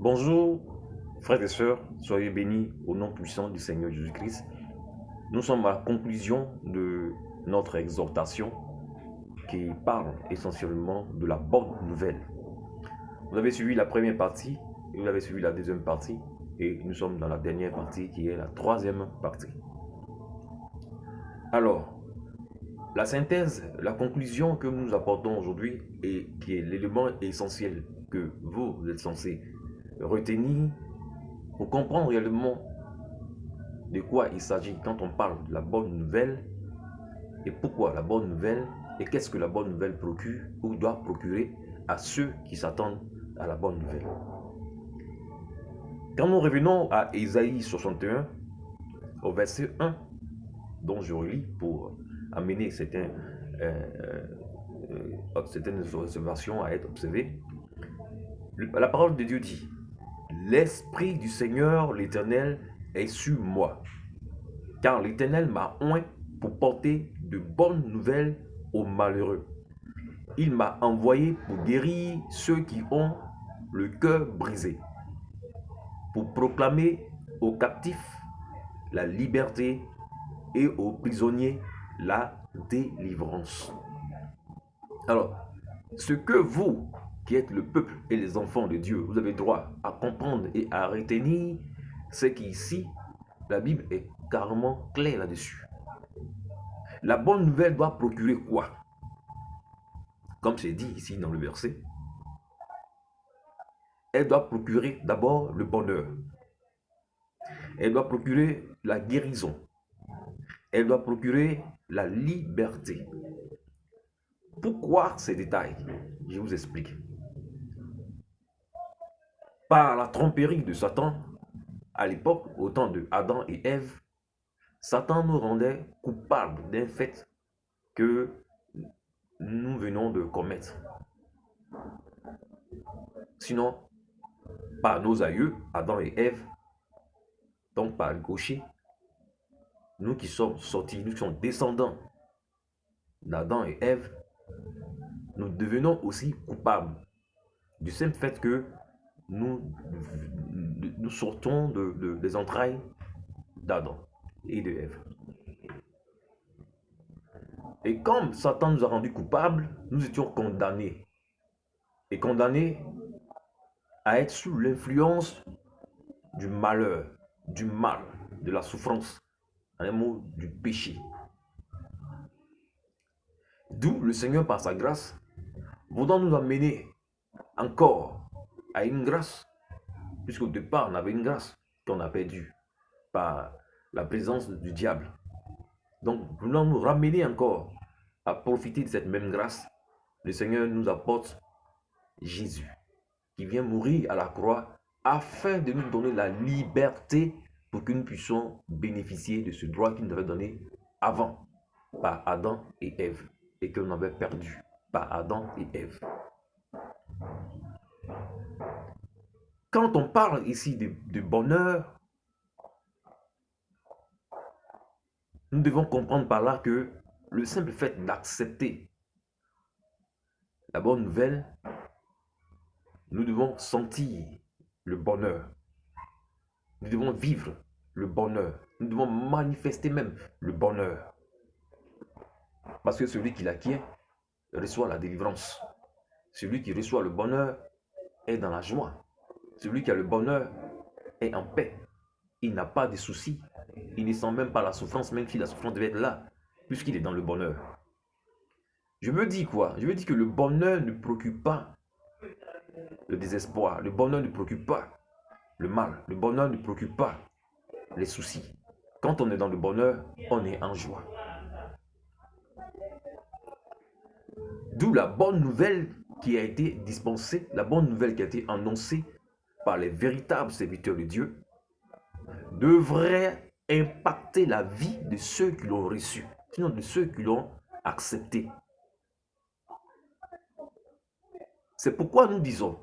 Bonjour, frères et sœurs, soyez bénis au nom puissant du Seigneur Jésus-Christ. Nous sommes à la conclusion de notre exhortation qui parle essentiellement de la bonne nouvelle. Vous avez suivi la première partie et vous avez suivi la deuxième partie et nous sommes dans la dernière partie qui est la troisième partie. Alors, la synthèse, la conclusion que nous apportons aujourd'hui et qui est l'élément essentiel que vous êtes censés retenir pour comprendre réellement de quoi il s'agit quand on parle de la bonne nouvelle et pourquoi la bonne nouvelle et qu'est-ce que la bonne nouvelle procure ou doit procurer à ceux qui s'attendent à la bonne nouvelle. Quand nous revenons à Ésaïe 61, au verset 1, dont je relis pour amener certaines observations à être observées, la parole de Dieu dit: l'Esprit du Seigneur l'Éternel est sur moi, car l'Éternel m'a oint pour porter de bonnes nouvelles aux malheureux. Il m'a envoyé pour guérir ceux qui ont le cœur brisé, pour proclamer aux captifs la liberté et aux prisonniers la délivrance. Alors, ce que vous, qui êtes le peuple et les enfants de Dieu, vous avez droit à comprendre et à retenir, c'est qu'ici, la Bible est carrément claire là-dessus. La bonne nouvelle doit procurer quoi? Comme c'est dit ici dans le verset, elle doit procurer d'abord le bonheur. Elle doit procurer la guérison. Elle doit procurer la liberté. Pourquoi ces détails? Je vous explique. Par la tromperie de Satan, à l'époque, au temps de Adam et Ève, Satan nous rendait coupables d'un fait que nous venons de commettre. Sinon, par nos aïeux, Adam et Ève, donc par le gaucher, nous qui sommes sortis, nous qui sommes descendants d'Adam et Ève, nous devenons aussi coupables du simple fait que nous sortons des entrailles d'Adam et de Ève. Et comme Satan nous a rendus coupables, nous étions condamnés. Et condamnés à être sous l'influence du malheur, du mal, de la souffrance, en un mot, du péché. D'où le Seigneur, par sa grâce, voulant nous amener encore à une grâce, puisqu'au départ, on avait une grâce qu'on a perdue par la présence du diable. Donc, voulant nous ramener encore à profiter de cette même grâce, le Seigneur nous apporte Jésus, qui vient mourir à la croix afin de nous donner la liberté pour que nous puissions bénéficier de ce droit qu'il nous avait donné avant par Adam et Ève et que l'on avait perdu par Adam et Ève. Quand on parle ici de bonheur, nous devons comprendre par là que le simple fait d'accepter la bonne nouvelle, nous devons sentir le bonheur. Nous devons vivre le bonheur. Nous devons manifester même le bonheur. Parce que celui qui l'acquiert reçoit la délivrance. Celui qui reçoit le bonheur est dans la joie. Celui qui a le bonheur est en paix. Il n'a pas de soucis. Il ne sent même pas la souffrance, même si la souffrance devait être là, puisqu'il est dans le bonheur. Je me dis quoi? Je me dis que le bonheur ne procure pas le désespoir. Le bonheur ne procure pas le mal. Le bonheur ne procure pas les soucis. Quand on est dans le bonheur, on est en joie. D'où la bonne nouvelle qui a été dispensée, la bonne nouvelle qui a été annoncée par les véritables serviteurs de Dieu, devrait impacter la vie de ceux qui l'ont reçu, sinon de ceux qui l'ont accepté. C'est pourquoi nous disons,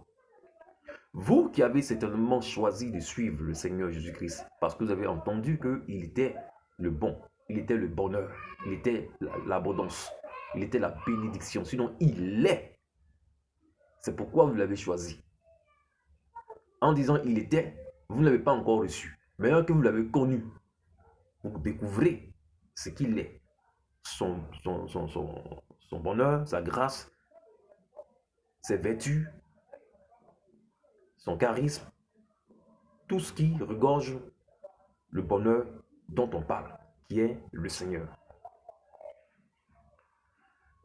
vous qui avez certainement choisi de suivre le Seigneur Jésus-Christ, parce que vous avez entendu qu'il était le bon, il était le bonheur, il était l'abondance, il était la bénédiction, sinon il est. C'est pourquoi vous l'avez choisi. en disant il était, vous ne l'avez pas encore reçu. Maintenant que vous l'avez connu, vous découvrez ce qu'il est. Son bonheur, sa grâce, ses vertus, son charisme, tout ce qui regorge le bonheur dont on parle, qui est le Seigneur.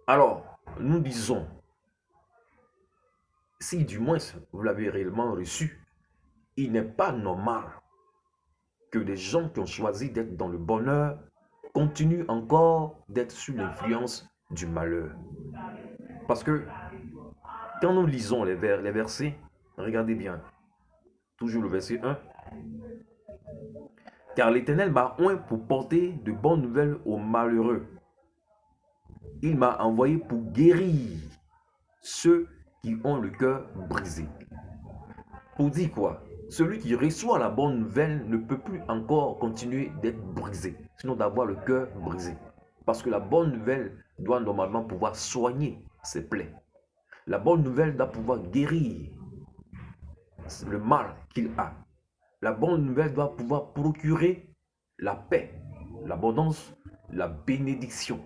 Alors, nous disons, si du moins vous l'avez réellement reçu, il n'est pas normal que des gens qui ont choisi d'être dans le bonheur continuent encore d'être sous l'influence du malheur. Parce que quand nous lisons les versets, regardez bien, toujours le verset 1, car l'Éternel m'a oint pour porter de bonnes nouvelles aux malheureux. Il m'a envoyé pour guérir ceux qui ont le cœur brisé. Pour dire quoi? Celui qui reçoit la bonne nouvelle ne peut plus encore continuer d'être brisé, sinon d'avoir le cœur brisé. Parce que la bonne nouvelle doit normalement pouvoir soigner ses plaies. La bonne nouvelle doit pouvoir guérir le mal qu'il a. La bonne nouvelle doit pouvoir procurer la paix, l'abondance, la bénédiction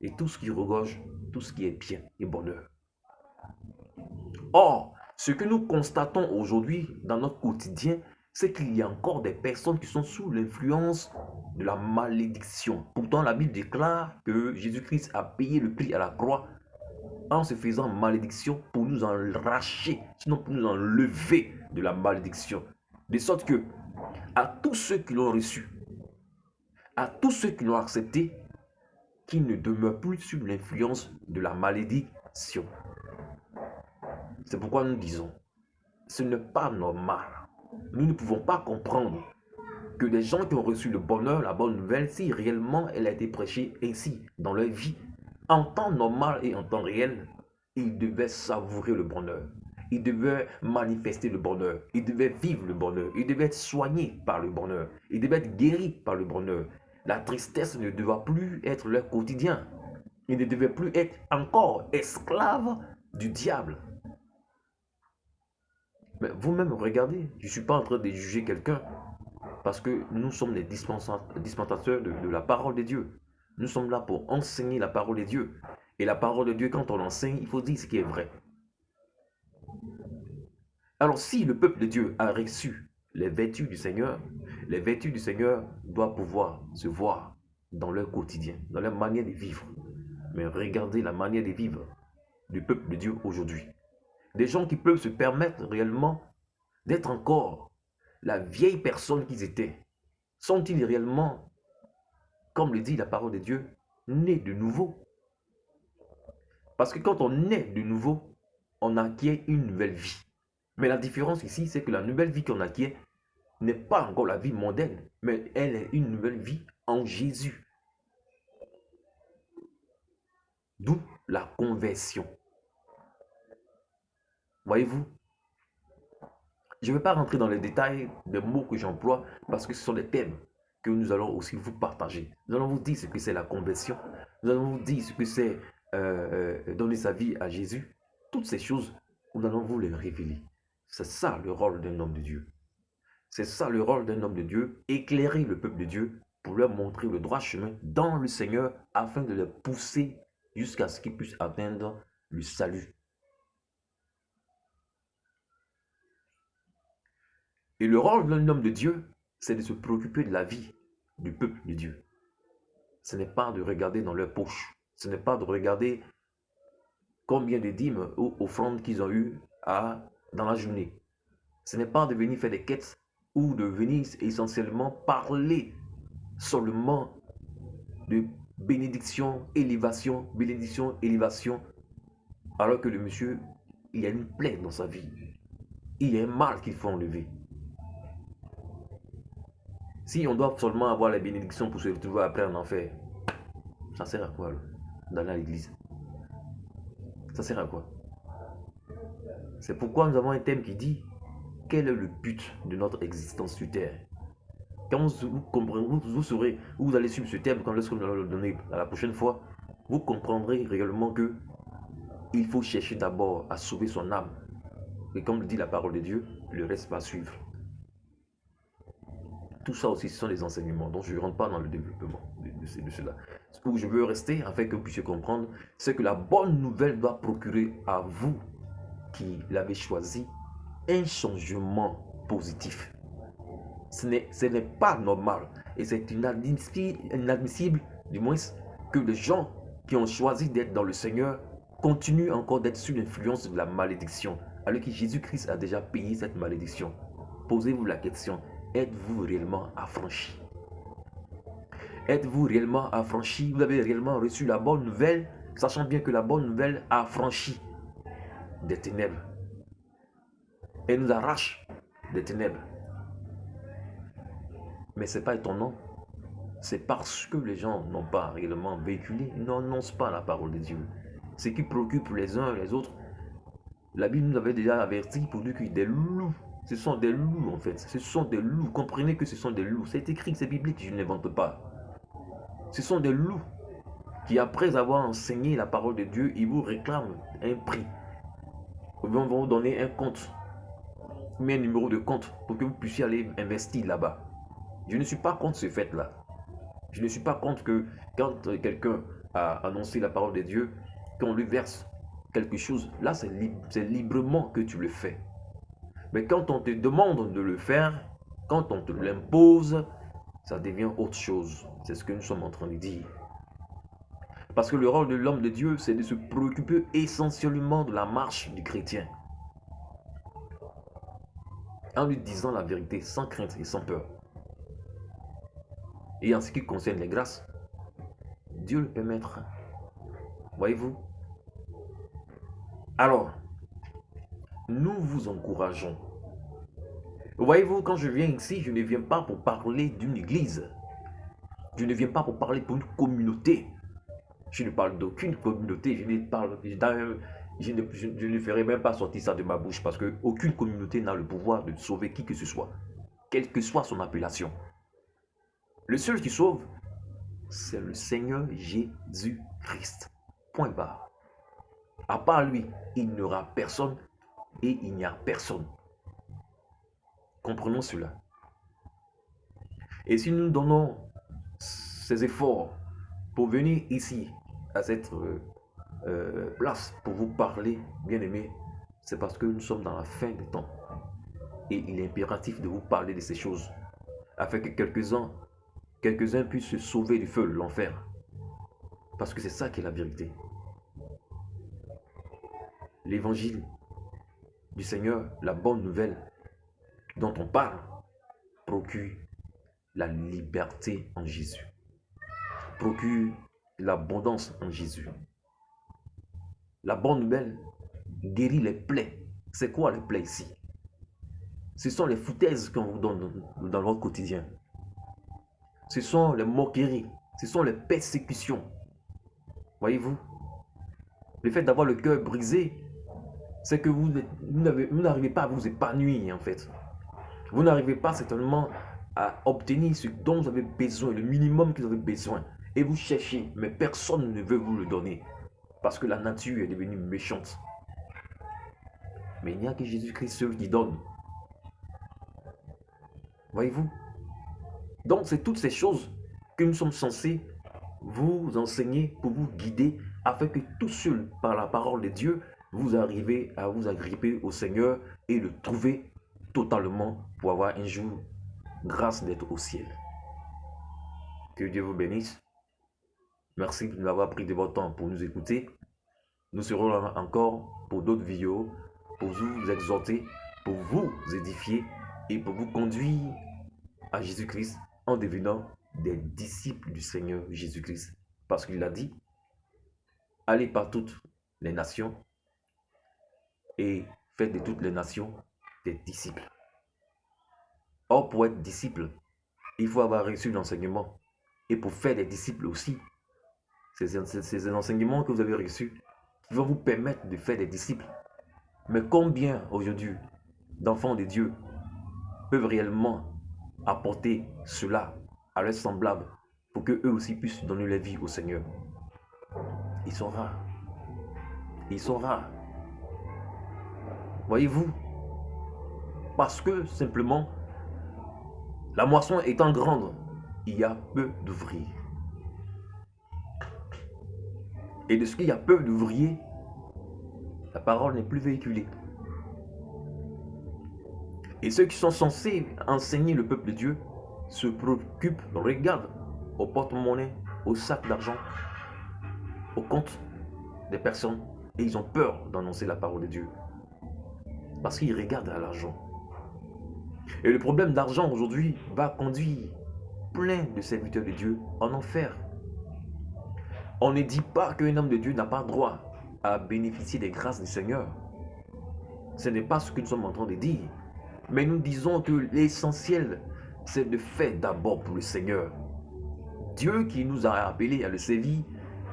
et tout ce qui regorge, tout ce qui est bien et bonheur. Or, ce que nous constatons aujourd'hui dans notre quotidien, c'est qu'il y a encore des personnes qui sont sous l'influence de la malédiction. Pourtant, la Bible déclare que Jésus-Christ a payé le prix à la croix en se faisant malédiction pour nous enracher, sinon pour nous enlever de la malédiction. De sorte que, à tous ceux qui l'ont reçu, à tous ceux qui l'ont accepté, qui ne demeurent plus sous l'influence de la malédiction. C'est pourquoi nous disons, ce n'est pas normal. Nous ne pouvons pas comprendre que des gens qui ont reçu le bonheur, la bonne nouvelle, si réellement elle a été prêchée ainsi dans leur vie, en temps normal et en temps réel, ils devaient savourer le bonheur. Ils devaient manifester le bonheur. Ils devaient vivre le bonheur. Ils devaient être soignés par le bonheur. Ils devaient être guéris par le bonheur. La tristesse ne devait plus être leur quotidien. Ils ne devaient plus être encore esclaves du diable. Mais vous-même, regardez, je ne suis pas en train de juger quelqu'un parce que nous sommes les dispensateurs de la parole de Dieu. Nous sommes là pour enseigner la parole de Dieu. Et la parole de Dieu, quand on l'enseigne, il faut dire ce qui est vrai. Alors, si le peuple de Dieu a reçu les vertus du Seigneur, les vertus du Seigneur doivent pouvoir se voir dans leur quotidien, dans leur manière de vivre. Mais regardez la manière de vivre du peuple de Dieu aujourd'hui. Des gens qui peuvent se permettre réellement d'être encore la vieille personne qu'ils étaient. Sont-ils réellement, comme le dit la parole de Dieu, nés de nouveau? Parce que quand on naît de nouveau, on acquiert une nouvelle vie. Mais la différence ici, c'est que la nouvelle vie qu'on acquiert n'est pas encore la vie mondaine, mais elle est une nouvelle vie en Jésus. D'où la conversion. Voyez-vous, je ne vais pas rentrer dans les détails des mots que j'emploie parce que ce sont des thèmes que nous allons aussi vous partager. Nous allons vous dire ce que c'est la conversion. Nous allons vous dire ce que c'est donner sa vie à Jésus. Toutes ces choses, nous allons vous les révéler. C'est ça le rôle d'un homme de Dieu. C'est ça le rôle d'un homme de Dieu, éclairer le peuple de Dieu pour leur montrer le droit chemin dans le Seigneur afin de les pousser jusqu'à ce qu'ils puissent atteindre le salut. Et le rôle d'un homme de Dieu, c'est de se préoccuper de la vie du peuple de Dieu. Ce n'est pas de regarder dans leur poche. Ce n'est pas de regarder combien de dîmes ou offrandes qu'ils ont eues dans la journée. Ce n'est pas de venir faire des quêtes ou de venir essentiellement parler seulement de bénédiction, élévation, alors que le monsieur, il y a une plaie dans sa vie. Il y a un mal qu'il faut enlever. Si on doit seulement avoir les bénédictions pour se retrouver après en enfer, ça sert à quoi d'aller à l'église? Ça sert à quoi? C'est pourquoi nous avons un thème qui dit quel est le but de notre existence sur terre? Quand vous comprendrez, vous saurez, vous allez suivre ce thème lorsque nous allons le donner à la prochaine fois, vous comprendrez réellement que il faut chercher d'abord à sauver son âme. Et comme le dit la parole de Dieu, le reste va suivre. Tout ça aussi, ce sont des enseignements. Donc, je ne rentre pas dans le développement de cela. Ce que je veux rester, afin que vous puissiez comprendre, c'est que la bonne nouvelle doit procurer à vous, qui l'avez choisi, un changement positif. Ce n'est pas normal. Et c'est inadmissible, du moins, que les gens qui ont choisi d'être dans le Seigneur continuent encore d'être sous l'influence de la malédiction, alors que Jésus-Christ a déjà payé cette malédiction. Posez-vous la question, êtes-vous réellement affranchi? Êtes-vous réellement affranchi? Vous avez réellement reçu la bonne nouvelle, sachant bien que la bonne nouvelle affranchit des ténèbres. Elle nous arrache des ténèbres. Mais ce n'est pas étonnant. C'est parce que les gens n'ont pas réellement véhiculé, n'annoncent pas la parole de Dieu. Ce qui préoccupe les uns et les autres. La Bible nous avait déjà averti pour dire qu'il y a des loups. Ce sont des loups en fait. Ce sont des loups. Comprenez que ce sont des loups. C'est écrit, c'est biblique, je ne l'invente pas. Ce sont des loups qui, après avoir enseigné la parole de Dieu, ils vous réclament un prix. Ils vont vous donner un compte, mais un numéro de compte pour que vous puissiez aller investir là-bas. Je ne suis pas contre ce fait-là. Je ne suis pas contre que quand quelqu'un a annoncé la parole de Dieu, qu'on lui verse quelque chose, là c'est librement que tu le fais. Mais quand on te demande de le faire, quand on te l'impose, ça devient autre chose. C'est ce que nous sommes en train de dire. Parce que le rôle de l'homme de Dieu, c'est de se préoccuper essentiellement de la marche du chrétien. En lui disant la vérité, sans crainte et sans peur. Et en ce qui concerne les grâces, Dieu le permettra. Voyez-vous? Alors, nous vous encourageons. Voyez-vous, quand je viens ici, je ne viens pas pour parler d'une église. Je ne viens pas pour parler pour une communauté. Je ne parle d'aucune communauté. Je ne ferai même pas sortir ça de ma bouche parce qu'aucune communauté n'a le pouvoir de sauver qui que ce soit, quelle que soit son appellation. Le seul qui sauve, c'est le Seigneur Jésus-Christ. Point barre. À part lui, il n'y aura personne et il n'y a personne. Comprenons cela. Et si nous donnons ces efforts pour venir ici, à cette place, pour vous parler, bien aimé, c'est parce que nous sommes dans la fin des temps. Et il est impératif de vous parler de ces choses, afin que quelques-uns puissent se sauver du feu de l'enfer. Parce que c'est ça qui est la vérité. L'évangile du Seigneur, la bonne nouvelle dont on parle, procure la liberté en Jésus. Procure l'abondance en Jésus. La bonne nouvelle guérit les plaies. C'est quoi les plaies ici? Ce sont les foutaises qu'on vous donne dans votre quotidien. Ce sont les moqueries. Ce sont les persécutions. Voyez-vous? Le fait d'avoir le cœur brisé, c'est que vous n'arrivez pas à vous épanouir en fait. Vous n'arrivez pas certainement à obtenir ce dont vous avez besoin, le minimum que vous avez besoin. Et vous cherchez, mais personne ne veut vous le donner. Parce que la nature est devenue méchante. Mais il n'y a que Jésus-Christ seul qui donne. Voyez-vous? Donc c'est toutes ces choses que nous sommes censés vous enseigner pour vous guider afin que tout seul, par la parole de Dieu, vous arrivez à vous agripper au Seigneur et le trouver totalement pour avoir un jour grâce d'être au ciel. Que Dieu vous bénisse. Merci de nous avoir pris de votre temps pour nous écouter. Nous serons là encore pour d'autres vidéos, pour vous exhorter, pour vous édifier et pour vous conduire à Jésus-Christ en devenant des disciples du Seigneur Jésus-Christ. Parce qu'il a dit, allez par toutes les nations et faites de toutes les nations des disciples. Or, pour être disciple, il faut avoir reçu l'enseignement. Et pour faire des disciples aussi, ces enseignements que vous avez reçus vont vous permettre de faire des disciples. Mais combien aujourd'hui d'enfants de Dieu peuvent réellement apporter cela à leurs semblables pour qu'eux aussi puissent donner leur vie au Seigneur? Ils sont rares. Ils sont rares. Voyez-vous? Parce que simplement, la moisson étant grande, il y a peu d'ouvriers. Et de ce qu'il y a peu d'ouvriers, la parole n'est plus véhiculée. Et ceux qui sont censés enseigner le peuple de Dieu se préoccupent, regardent au porte-monnaie, au sac d'argent, au compte des personnes, et ils ont peur d'annoncer la parole de Dieu. Parce qu'ils regardent à l'argent. Et le problème d'argent aujourd'hui va conduire plein de serviteurs de Dieu en enfer. On ne dit pas qu'un homme de Dieu n'a pas droit à bénéficier des grâces du Seigneur. Ce n'est pas ce que nous sommes en train de dire. Mais nous disons que l'essentiel, c'est de faire d'abord pour le Seigneur. Dieu qui nous a appelés à le servir,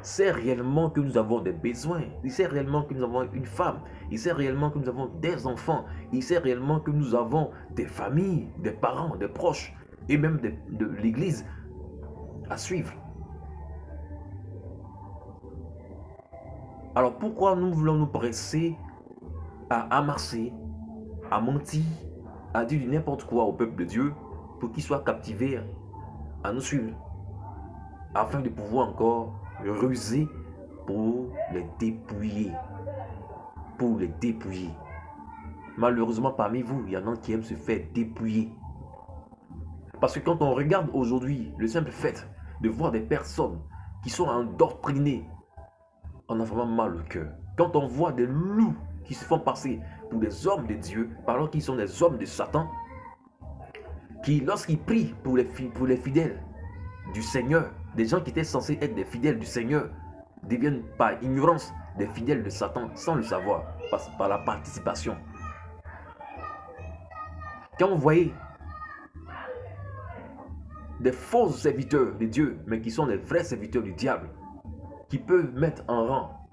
sait réellement que nous avons des besoins. Il sait réellement que nous avons une femme. Il sait réellement que nous avons des enfants. Il sait réellement que nous avons des familles, des parents, des proches et même de l'église à suivre. Alors pourquoi nous voulons nous presser à amasser, à mentir, à dire du n'importe quoi au peuple de Dieu pour qu'il soit captivé à nous suivre, afin de pouvoir encore ruser pour les dépouiller. Pour les dépouiller. Malheureusement, parmi vous, il y en a qui aiment se faire dépouiller. Parce que quand on regarde aujourd'hui le simple fait de voir des personnes qui sont endoctrinées, on a vraiment mal au cœur. Quand on voit des loups qui se font passer pour des hommes de Dieu, alors qu'ils sont des hommes de Satan, qui lorsqu'ils prient pour les fidèles du Seigneur, des gens qui étaient censés être des fidèles du Seigneur, deviennent par ignorance des fidèles de Satan sans le savoir, par la participation. Quand vous voyez des faux serviteurs de Dieu, mais qui sont des vrais serviteurs du diable, qui peuvent mettre en rang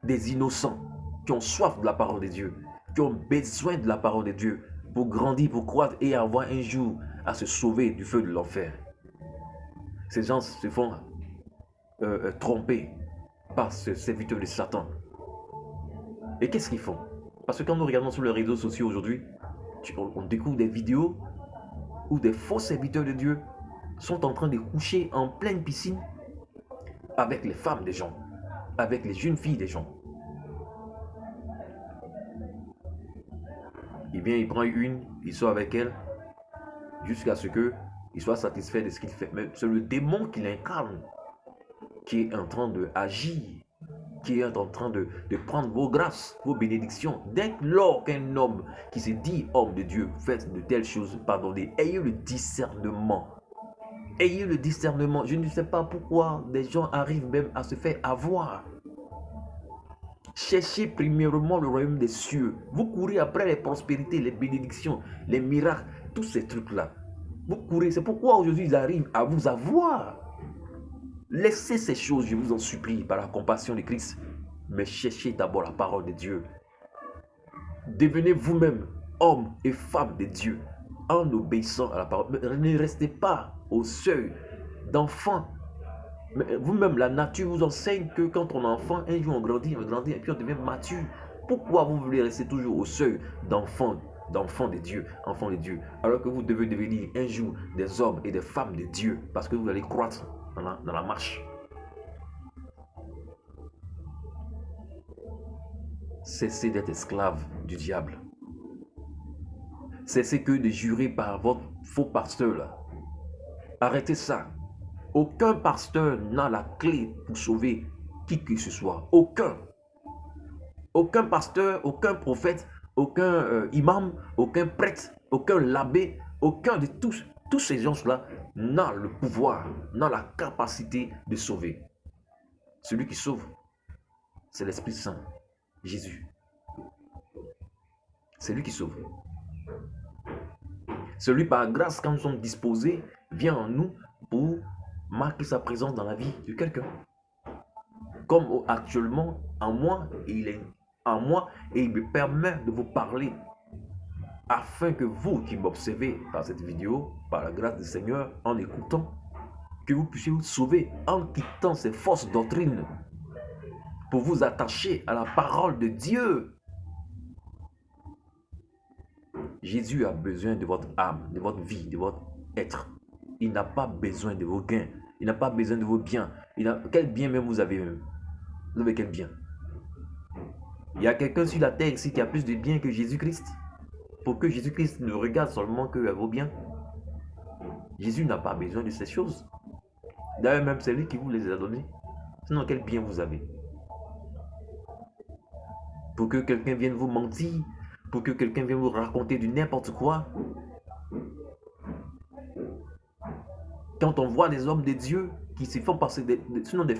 des innocents, qui ont soif de la parole de Dieu, qui ont besoin de la parole de Dieu pour grandir, pour croître et avoir un jour à se sauver du feu de l'enfer. Ces gens se font tromper par ce serviteur de Satan. Et qu'est-ce qu'ils font? Parce que quand nous regardons sur les réseaux sociaux aujourd'hui, on découvre des vidéos où des faux serviteurs de Dieu sont en train de coucher en pleine piscine avec les femmes des gens, avec les jeunes filles des gens. Eh bien, il prend une, il sort avec elle, jusqu'à ce qu'il soit satisfait de ce qu'il fait. Mais c'est le démon qu'il incarne qui est en train d'agir, qui est en train de prendre vos grâces, vos bénédictions. Dès lors qu'un homme qui se dit homme de Dieu fait de telles choses, pardonnez, ayez le discernement. Ayez le discernement. Je ne sais pas pourquoi des gens arrivent même à se faire avoir. Cherchez premièrement le royaume des cieux. Vous courez après les prospérités, les bénédictions, les miracles, tous ces trucs-là. Vous courez. C'est pourquoi aujourd'hui ils arrivent à vous avoir. Laissez ces choses, je vous en supplie, par la compassion de Christ. Mais cherchez d'abord la parole de Dieu. Devenez vous-même homme et femme de Dieu en obéissant à la parole. Ne restez pas au seuil d'enfant. Vous-même, la nature vous enseigne que quand on est enfant, un jour on grandit et puis on devient mature. Pourquoi vous voulez rester toujours au seuil d'enfant de Dieu, enfant de Dieu, alors que vous devez devenir un jour des hommes et des femmes de Dieu, parce que vous allez croître dans la marche. Cessez d'être esclave du diable. Cessez que de jurer par votre faux pasteur là. Arrêtez ça. Aucun pasteur n'a la clé pour sauver qui que ce soit. Aucun. Aucun pasteur, aucun prophète, aucun imam, aucun prêtre, aucun l'abbé, aucun de tous ces gens-là n'a le pouvoir, n'a la capacité de sauver. Celui qui sauve, c'est l'Esprit Saint, Jésus. C'est lui qui sauve. Celui par grâce, quand nous sommes disposés, vient en nous pour marquer sa présence dans la vie de quelqu'un. Comme actuellement, en moi, il est en moi et il me permet de vous parler afin que vous qui m'observez par cette vidéo, par la grâce du Seigneur, en écoutant, que vous puissiez vous sauver en quittant ces fausses doctrines pour vous attacher à la parole de Dieu. Jésus a besoin de votre âme, de votre vie, de votre être. Il n'a pas besoin de vos gains. Il n'a pas besoin de vos biens. Quel bien même vous avez même? Vous avez quel bien? Il y a quelqu'un sur la terre ici qui a plus de biens que Jésus-Christ. Pour que Jésus-Christ ne regarde seulement que vos biens. Jésus n'a pas besoin de ces choses. D'ailleurs, même c'est lui qui vous les a donnés. Sinon, quel bien vous avez? Pour que quelqu'un vienne vous mentir, pour que quelqu'un vienne vous raconter du n'importe quoi. Quand on voit des hommes de Dieu qui se font passer sinon des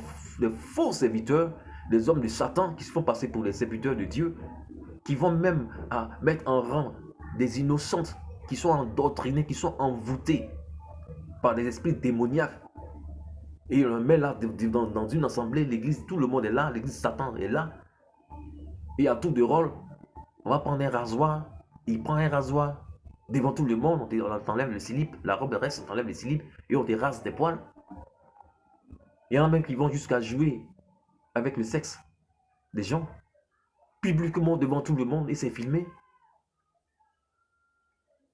faux serviteurs, des hommes de Satan qui se font passer pour les serviteurs de Dieu, qui vont même mettre en rang des innocentes qui sont endoctrinées, qui sont envoûtées par des esprits démoniaques. Et on met là dans une assemblée, l'église, tout le monde est là, l'église Satan est là. Et à tour de rôle, on va prendre un rasoir, il prend un rasoir devant tout le monde, on t'enlève le slip, la robe reste, on t'enlève le slip et on te rase des poils. Il y en a même qui vont jusqu'à jouer avec le sexe des gens, publiquement devant tout le monde et c'est filmé.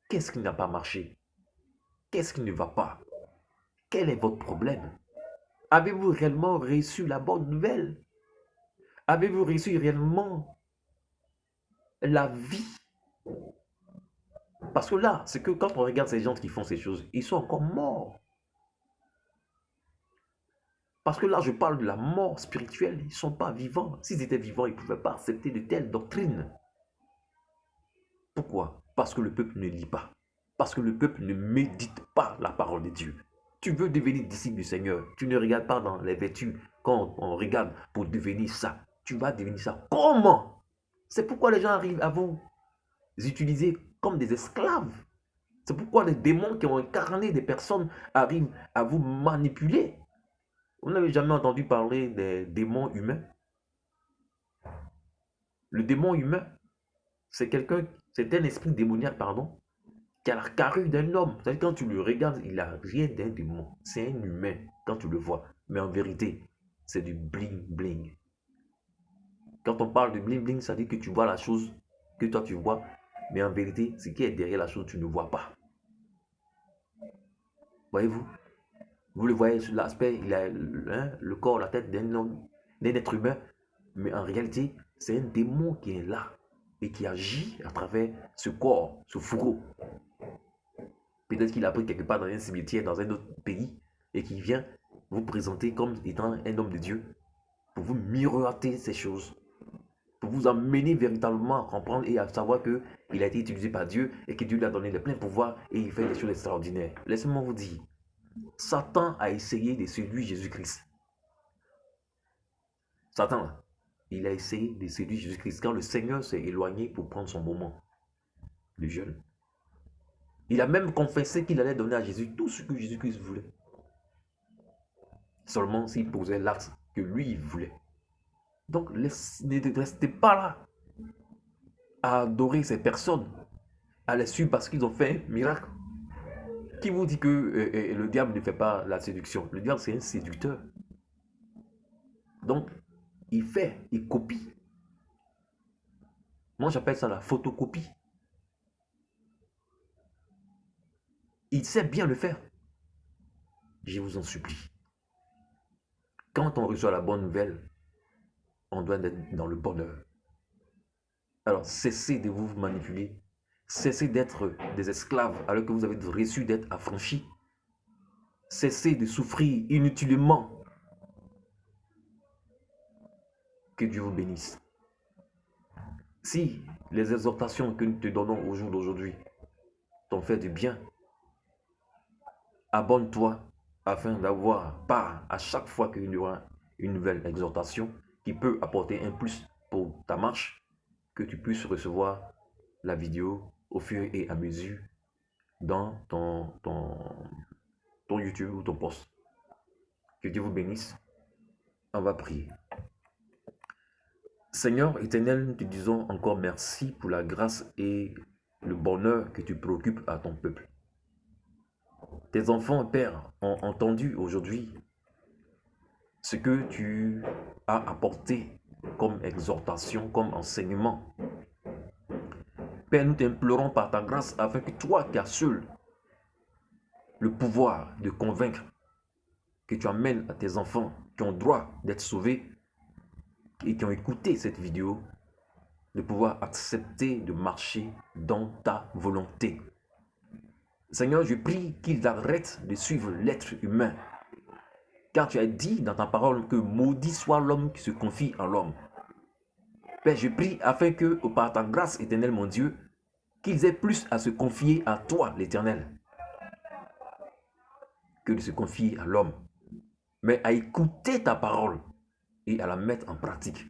Qu'est-ce qui n'a pas marché? Qu'est-ce qui ne va pas? Quel est votre problème? Avez-vous réellement reçu la bonne nouvelle? Avez-vous reçu réellement la vie? Parce que là, c'est que quand on regarde ces gens qui font ces choses, ils sont encore morts. Parce que là, je parle de la mort spirituelle. Ils ne sont pas vivants. S'ils étaient vivants, ils ne pouvaient pas accepter de telles doctrines. Pourquoi? Parce que le peuple ne lit pas. Parce que le peuple ne médite pas la parole de Dieu. Tu veux devenir disciple du Seigneur. Tu ne regardes pas dans les vertus. Quand on regarde pour devenir ça, tu vas devenir ça. Comment? C'est pourquoi les gens arrivent à vous utiliser comme des esclaves. C'est pourquoi les démons qui ont incarné des personnes arrivent à vous manipuler. Vous n'avez jamais entendu parler des démons humains? Le démon humain, c'est un esprit démoniaque, pardon, qui a la carrure d'un homme. C'est-à-dire quand tu le regardes, il n'a rien d'un démon. C'est un humain quand tu le vois. Mais en vérité, c'est du bling-bling. Quand on parle de bling-bling, ça dit que tu vois la chose que toi tu vois. Mais en vérité, ce qui est derrière la chose, tu ne vois pas. Voyez-vous? Vous le voyez sur l'aspect, il a le corps, la tête d'un homme, d'un être humain. Mais en réalité, c'est un démon qui est là et qui agit à travers ce corps, ce fourreau. Peut-être qu'il a pris quelque part dans un cimetière, dans un autre pays, et qui vient vous présenter comme étant un homme de Dieu, pour vous miroiter ces choses, pour vous amener véritablement à comprendre et à savoir qu'il a été utilisé par Dieu et que Dieu lui a donné le plein pouvoir et il fait des choses extraordinaires. Laissez-moi vous dire, Satan a essayé de séduire Jésus-Christ. Satan, il a essayé de séduire Jésus-Christ quand le Seigneur s'est éloigné pour prendre son moment de jeûne. Il a même confessé qu'il allait donner à Jésus tout ce que Jésus-Christ voulait. Seulement s'il posait l'acte que lui, il voulait. Donc, ne restez pas là à adorer ces personnes, à les suivre parce qu'ils ont fait un miracle. Qui vous dit que le diable ne fait pas la séduction? Le diable, c'est un séducteur. Donc, il copie. Moi, j'appelle ça la photocopie. Il sait bien le faire. Je vous en supplie. Quand on reçoit la bonne nouvelle, on doit être dans le bonheur. Alors, cessez de vous manipuler. Cessez d'être des esclaves alors que vous avez reçu d'être affranchis. Cessez de souffrir inutilement. Que Dieu vous bénisse. Si les exhortations que nous te donnons au jour d'aujourd'hui t'ont fait du bien, abonne-toi afin d'avoir part à chaque fois qu'il y aura une nouvelle exhortation qui peut apporter un plus pour ta marche, que tu puisses recevoir la vidéo au fur et à mesure dans ton YouTube ou ton post. Que Dieu vous bénisse. On va prier. Seigneur éternel, nous te disons encore merci pour la grâce et le bonheur que tu préoccupes à ton peuple. Tes enfants, Père, ont entendu aujourd'hui ce que tu as apporté comme exhortation, comme enseignement. Père, nous t'implorons par ta grâce afin que toi qui as seul le pouvoir de convaincre, que tu amènes à tes enfants qui ont droit d'être sauvés et qui ont écouté cette vidéo, de pouvoir accepter de marcher dans ta volonté. Seigneur, je prie qu'ils arrêtent de suivre l'être humain. Car tu as dit dans ta parole que maudit soit l'homme qui se confie en l'homme. Père, je prie afin que, par ta grâce éternelle, mon Dieu, qu'ils aient plus à se confier à toi, l'Éternel, que de se confier à l'homme, mais à écouter ta parole et à la mettre en pratique.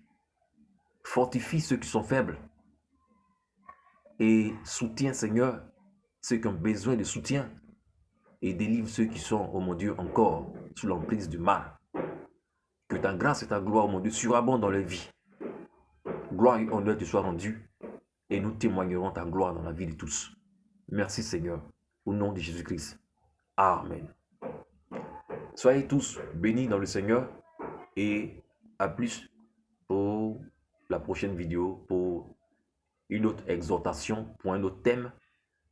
Fortifie ceux qui sont faibles et soutiens, Seigneur, ceux qui ont besoin de soutien et délivre ceux qui sont, oh mon Dieu, encore sous l'emprise du mal. Que ta grâce et ta gloire, oh mon Dieu, surabondent dans les vies. Gloire et honneur te soient rendus et nous témoignerons ta gloire dans la vie de tous. Merci Seigneur, au nom de Jésus-Christ. Amen. Soyez tous bénis dans le Seigneur et à plus pour la prochaine vidéo, pour une autre exhortation, pour un autre thème.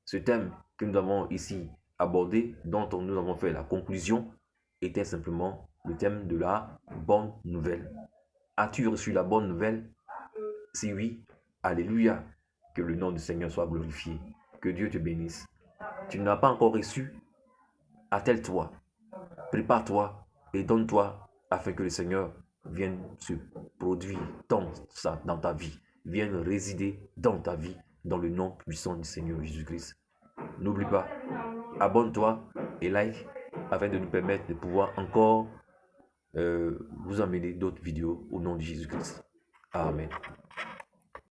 Ce thème que nous avons ici abordé, dont nous avons fait la conclusion, était simplement le thème de la bonne nouvelle. As-tu reçu la bonne nouvelle? Si oui, alléluia, que le nom du Seigneur soit glorifié, que Dieu te bénisse. Tu n'as pas encore reçu? Attelle-toi, prépare-toi et donne-toi afin que le Seigneur vienne se produire dans ta vie, vienne résider dans ta vie, dans le nom puissant du Seigneur Jésus-Christ. N'oublie pas, abonne-toi et like afin de nous permettre de pouvoir encore vous amener d'autres vidéos au nom de Jésus-Christ. Amen.